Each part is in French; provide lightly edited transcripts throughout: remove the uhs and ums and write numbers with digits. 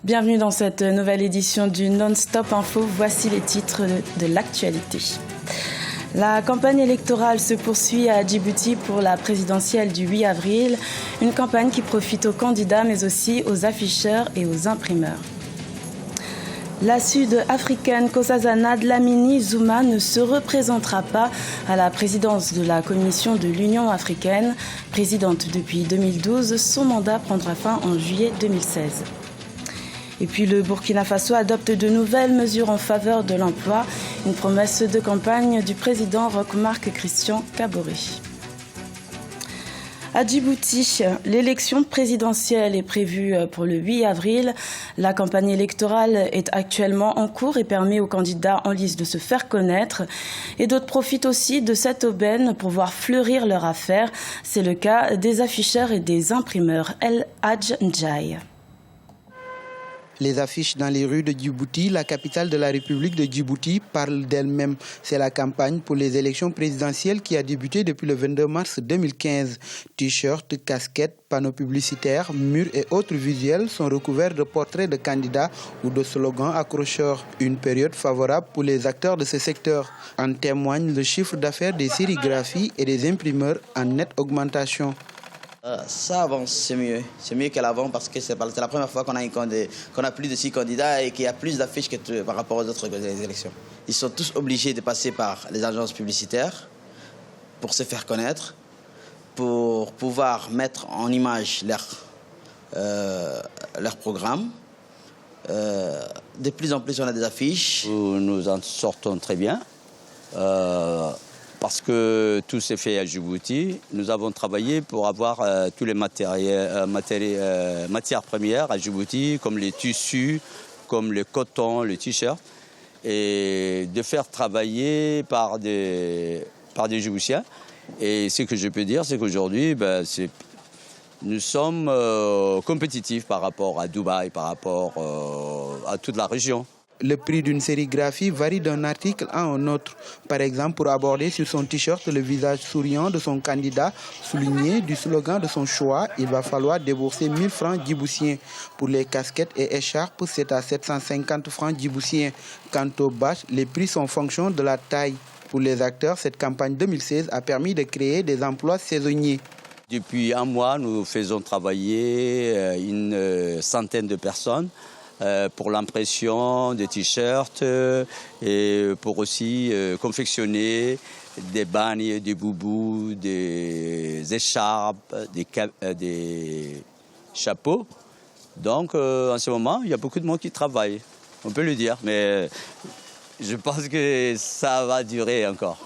Bienvenue dans cette nouvelle édition du Non-Stop Info. Voici les titres de l'actualité. La campagne électorale se poursuit à Djibouti pour la présidentielle du 8 avril. Une campagne qui profite aux candidats mais aussi aux afficheurs et aux imprimeurs. La Sud-Africaine Nkosazana Dlamini Zuma ne se représentera pas à la présidence de la Commission de l'Union africaine. Présidente depuis 2012, son mandat prendra fin en juillet 2016. Et puis le Burkina Faso adopte de nouvelles mesures en faveur de l'emploi, une promesse de campagne du président Roch-Marc Christian Kaboré. À Djibouti, l'élection présidentielle est prévue pour le 8 avril. La campagne électorale est actuellement en cours et permet aux candidats en lice de se faire connaître. Et d'autres profitent aussi de cette aubaine pour voir fleurir leur affaire. C'est le cas des afficheurs et des imprimeurs. El Hadj Ndiaye. Les affiches dans les rues de Djibouti, la capitale de la République de Djibouti, parlent d'elles-mêmes. C'est la campagne pour les élections présidentielles qui a débuté depuis le 22 mars 2015. T-shirts, casquettes, panneaux publicitaires, murs et autres visuels sont recouverts de portraits de candidats ou de slogans accrocheurs. Une période favorable pour les acteurs de ce secteur. En témoigne le chiffre d'affaires des sérigraphies et des imprimeurs en nette augmentation. Ça avance, c'est mieux. C'est mieux qu'à l'avant parce que c'est la première fois qu'on a plus de 6 candidats et qu'il y a plus d'affiches que par rapport aux autres élections. Ils sont tous obligés de passer par les agences publicitaires pour se faire connaître, pour pouvoir mettre en image leur programme. De plus en plus, on a des affiches. Nous en sortons très bien. Parce que tout s'est fait à Djibouti, nous avons travaillé pour avoir tous les matières premières à Djibouti, comme les tissus, comme le coton, le t-shirt, et de faire travailler par des Djiboutiens. Et ce que je peux dire, c'est qu'aujourd'hui, nous sommes compétitifs par rapport à Dubaï, par rapport à toute la région. Le prix d'une sérigraphie varie d'un article à un autre. Par exemple, pour aborder sur son t-shirt le visage souriant de son candidat, souligné du slogan de son choix, il va falloir débourser 1000 francs djiboutiens. Pour les casquettes et écharpes, c'est à 750 francs djiboutiens. Quant aux bâches, les prix sont en fonction de la taille. Pour les acteurs, cette campagne 2016 a permis de créer des emplois saisonniers. Depuis un mois, nous faisons travailler une centaine de personnes pour l'impression des t-shirts et pour aussi confectionner des bagnes, des boubous, des écharpes, des chapeaux. Donc en ce moment, il y a beaucoup de monde qui travaille, on peut le dire, mais je pense que ça va durer encore.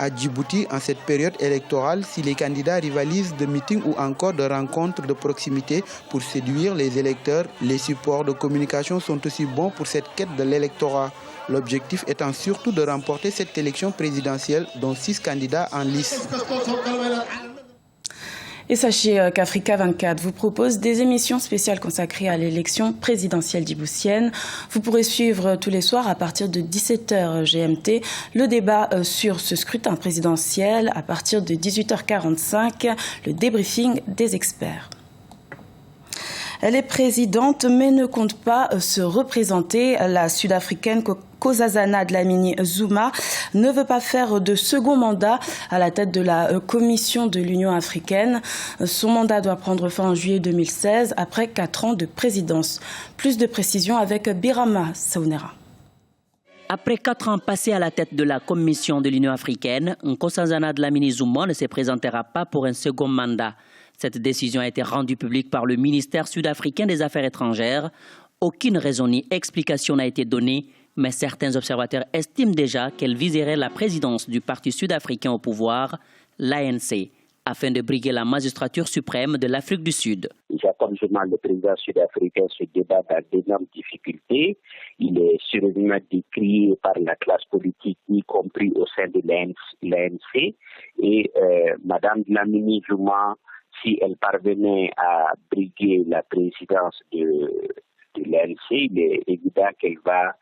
À Djibouti, en cette période électorale, si les candidats rivalisent de meetings ou encore de rencontres de proximité pour séduire les électeurs, les supports de communication sont aussi bons pour cette quête de l'électorat. L'objectif étant surtout de remporter cette élection présidentielle dont 6 candidats en lice. Et sachez qu'Africa 24 vous propose des émissions spéciales consacrées à l'élection présidentielle djiboutienne. Vous pourrez suivre tous les soirs à partir de 17h GMT le débat sur ce scrutin présidentiel. À partir de 18h45, le débriefing des experts. Elle est présidente mais ne compte pas se représenter. La Sud-Africaine Nkosazana Dlamini Zuma ne veut pas faire de second mandat à la tête de la Commission de l'Union africaine. Son mandat doit prendre fin en juillet 2016 après 4 ans de présidence. Plus de précisions avec Birama Saounera. Après 4 ans passés à la tête de la Commission de l'Union africaine, Nkosazana Dlamini Zuma ne se présentera pas pour un second mandat. Cette décision a été rendue publique par le ministère sud-africain des Affaires étrangères. Aucune raison ni explication n'a été donnée, mais certains observateurs estiment déjà qu'elle viserait la présidence du parti sud-africain au pouvoir, l'ANC, afin de briguer la magistrature suprême de l'Afrique du Sud. Jacob Zuma, le président sud-africain, se débat dans d'énormes difficultés. Il est sérieusement décrié par la classe politique, y compris au sein de l'ANC. Et Mme Dlamini Zuma, si elle parvenait à briguer la présidence de l'ANC, il est évident qu'elle va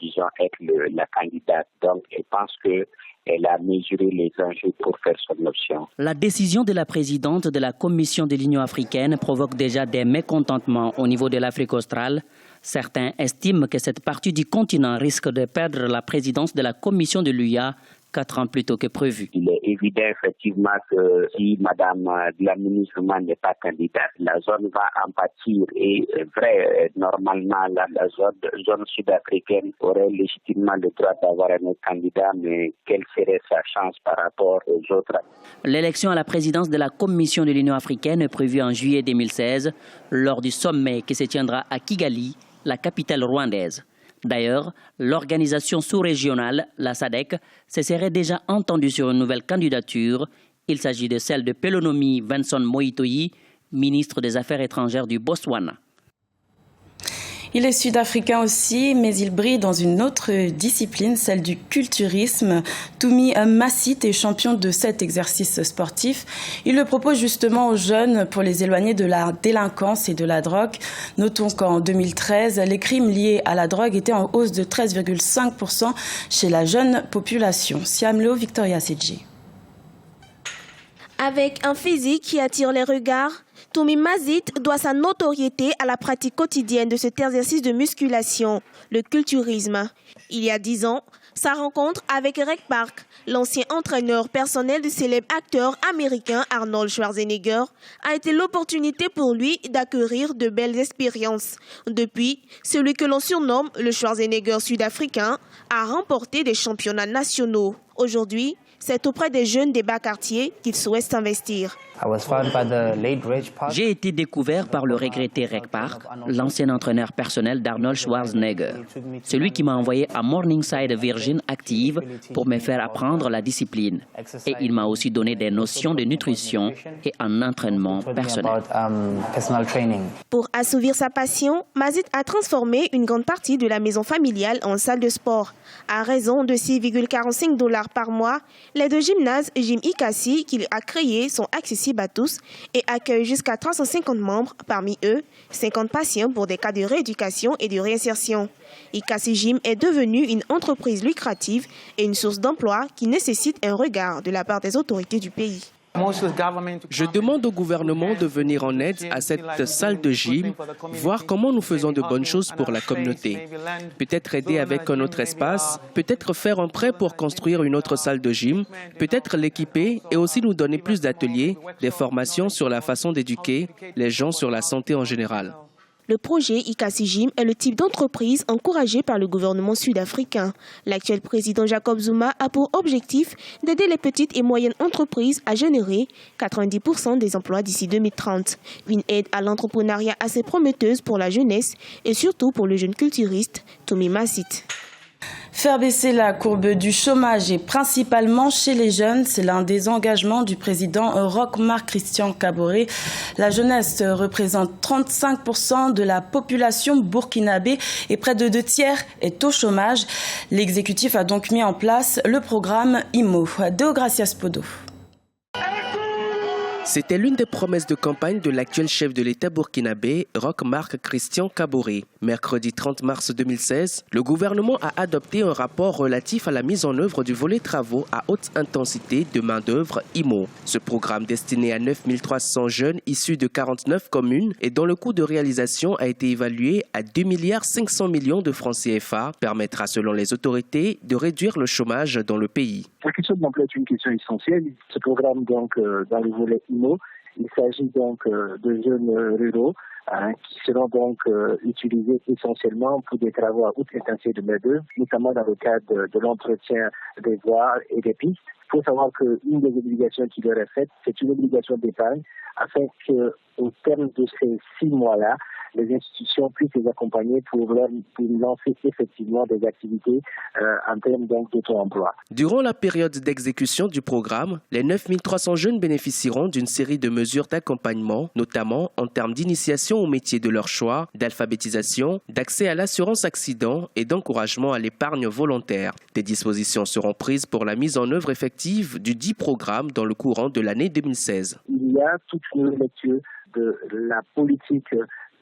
disons, être la candidate. Donc, je pense qu'elle a mesuré les enjeux pour faire son option. La décision de la présidente de la Commission de l'Union africaine provoque déjà des mécontentements au niveau de l'Afrique australe. Certains estiment que cette partie du continent risque de perdre la présidence de la Commission de l'UA 4 ans plus tôt que prévu. Il est évident effectivement que si Madame Dlamini Zuma n'est pas candidate, la zone va en pâtir. Et vrai, normalement, la zone sud-africaine aurait légitimement le droit d'avoir un autre candidat, mais quelle serait sa chance par rapport aux autres? L'élection à la présidence de la Commission de l'Union africaine est prévue en juillet 2016, lors du sommet qui se tiendra à Kigali, la capitale rwandaise. D'ailleurs, l'organisation sous-régionale, la SADC, se serait déjà entendue sur une nouvelle candidature. Il s'agit de celle de Pelonomi Vincent Moïtoyi, ministre des Affaires étrangères du Botswana. Il est sud-africain aussi, mais il brille dans une autre discipline, celle du culturisme. Tumi Massit est champion de cet exercice sportif. Il le propose justement aux jeunes pour les éloigner de la délinquance et de la drogue. Notons qu'en 2013, les crimes liés à la drogue étaient en hausse de 13,5% chez la jeune population. Siam Leo, Victoria Sedji. Avec un physique qui attire les regards, Tumi Massit doit sa notoriété à la pratique quotidienne de cet exercice de musculation, le culturisme. Il y a 10 ans, sa rencontre avec Reg Park, l'ancien entraîneur personnel du célèbre acteur américain Arnold Schwarzenegger, a été l'opportunité pour lui d'acquérir de belles expériences. Depuis, celui que l'on surnomme le Schwarzenegger sud-africain a remporté des championnats nationaux. Aujourd'hui, c'est auprès des jeunes des bas quartiers qu'il souhaite s'investir. J'ai été découvert par le regretté Reg Park, l'ancien entraîneur personnel d'Arnold Schwarzenegger. Celui qui m'a envoyé à Morningside Virgin Active pour me faire apprendre la discipline. Et il m'a aussi donné des notions de nutrition et un entraînement personnel. Pour assouvir sa passion, Massit a transformé une grande partie de la maison familiale en salle de sport. À raison de $6,45 par mois, les deux gymnases Gym Ikasi qu'il a créés sont accessibles à tous et accueillent jusqu'à 350 membres, parmi eux 50 patients pour des cas de rééducation et de réinsertion. Ikasi Gym est devenue une entreprise lucrative et une source d'emploi qui nécessite un regard de la part des autorités du pays. Je demande au gouvernement de venir en aide à cette salle de gym, voir comment nous faisons de bonnes choses pour la communauté. Peut-être aider avec un autre espace, peut-être faire un prêt pour construire une autre salle de gym, peut-être l'équiper et aussi nous donner plus d'ateliers, des formations sur la façon d'éduquer les gens sur la santé en général. Le projet Ikasi Gym est le type d'entreprise encouragé par le gouvernement sud-africain. L'actuel président Jacob Zuma a pour objectif d'aider les petites et moyennes entreprises à générer 90% des emplois d'ici 2030. Une aide à l'entrepreneuriat assez prometteuse pour la jeunesse et surtout pour le jeune culturiste Tumi Massit. Faire baisser la courbe du chômage et principalement chez les jeunes, c'est l'un des engagements du président Roch Marc Christian Kaboré. La jeunesse représente 35% de la population burkinabé et près de 2 tiers est au chômage. L'exécutif a donc mis en place le programme IMO. Deogracias Podo. C'était l'une des promesses de campagne de l'actuel chef de l'État burkinabé, Roch Marc Christian Kaboré. Mercredi 30 mars 2016, le gouvernement a adopté un rapport relatif à la mise en œuvre du volet travaux à haute intensité de main-d'œuvre IMO. Ce programme destiné à 9 300 jeunes issus de 49 communes et dont le coût de réalisation a été évalué à 2,5 milliards de francs CFA permettra, selon les autorités, de réduire le chômage dans le pays. La question de l'emploi est une question essentielle. Ce programme, donc, dans le volet IMO, il s'agit donc de jeunes ruraux qui seront donc utilisés essentiellement pour des travaux à haute intensité de main-d'œuvre, notamment dans le cadre de l'entretien des voies et des pistes. Il faut savoir qu'une des obligations qui leur est faite, c'est une obligation d'épargne, afin qu'au terme de ces 6 mois-là, les institutions puissent les accompagner pour lancer effectivement des activités en termes d'auto-emploi. Durant la période d'exécution du programme, les 9 300 jeunes bénéficieront d'une série de mesures d'accompagnement, notamment en termes d'initiation au métier de leur choix, d'alphabétisation, d'accès à l'assurance accident et d'encouragement à l'épargne volontaire. Des dispositions seront prises pour la mise en œuvre effective du dit programme dans le courant de l'année 2016. Il y a toute une lecture de la politique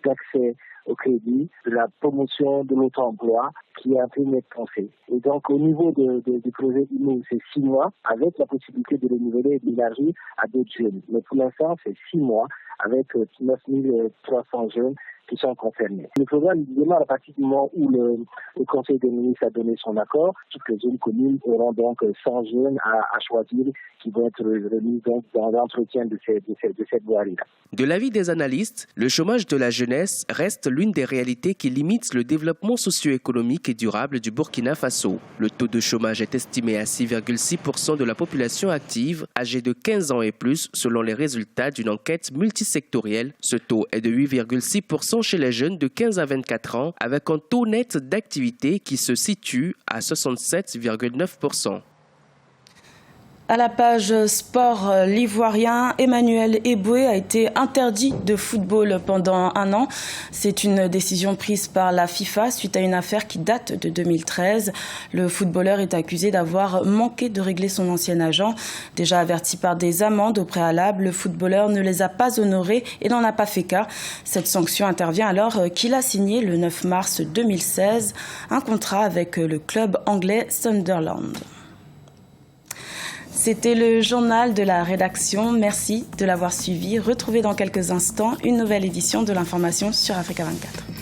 d'accès au crédit, de la promotion de l'auto-emploi qui est en train d'être pensé. Et donc, au niveau du projet IMO, c'est 6 mois, avec la possibilité de renouveler et d'élargir à d'autres jeunes. Mais pour l'instant, c'est 6 mois, avec 9 300 jeunes qui sont concernés. Le programme démarre à partir du moment où le Conseil des ministres a donné son accord. Toutes les zones communes auront donc 100 jeunes à choisir qui vont être remis donc dans l'entretien de cette voirie-là. De l'avis des analystes, le chômage de la jeunesse reste l'une des réalités qui limite le développement socio-économique et durable du Burkina Faso. Le taux de chômage est estimé à 6,6% de la population active âgée de 15 ans et plus selon les résultats d'une enquête multisectorielle. Ce taux est de 8,6% chez les jeunes de 15 à 24 ans avec un taux net d'activité qui se situe à 67,9%. À la page sport, l'Ivoirien Emmanuel Eboué a été interdit de football pendant 1 an. C'est une décision prise par la FIFA suite à une affaire qui date de 2013. Le footballeur est accusé d'avoir manqué de régler son ancien agent. Déjà averti par des amendes au préalable, le footballeur ne les a pas honorées et n'en a pas fait cas. Cette sanction intervient alors qu'il a signé le 9 mars 2016 un contrat avec le club anglais Sunderland. C'était le journal de la rédaction. Merci de l'avoir suivi. Retrouvez dans quelques instants une nouvelle édition de l'information sur Africa 24.